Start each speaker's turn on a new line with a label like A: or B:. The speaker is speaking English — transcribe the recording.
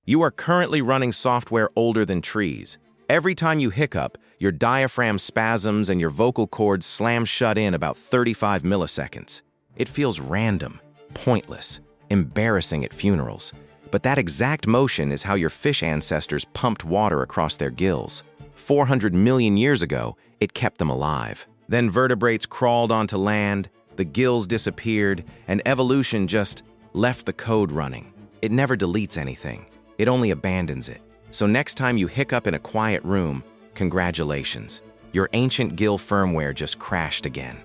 A: You are currently running software older than trees. Every time you hiccup, your diaphragm spasms and your vocal cords slam shut in about 35 milliseconds. It feels random, pointless, embarrassing at funerals. But that exact motion is how your fish ancestors pumped water across their gills. 400 million years ago, it kept them alive. Then vertebrates crawled onto land, the gills disappeared, and evolution just left the code running. It never deletes anything. It only abandons it. So next time you hiccup in a quiet room, congratulations. Your ancient gill firmware just crashed again.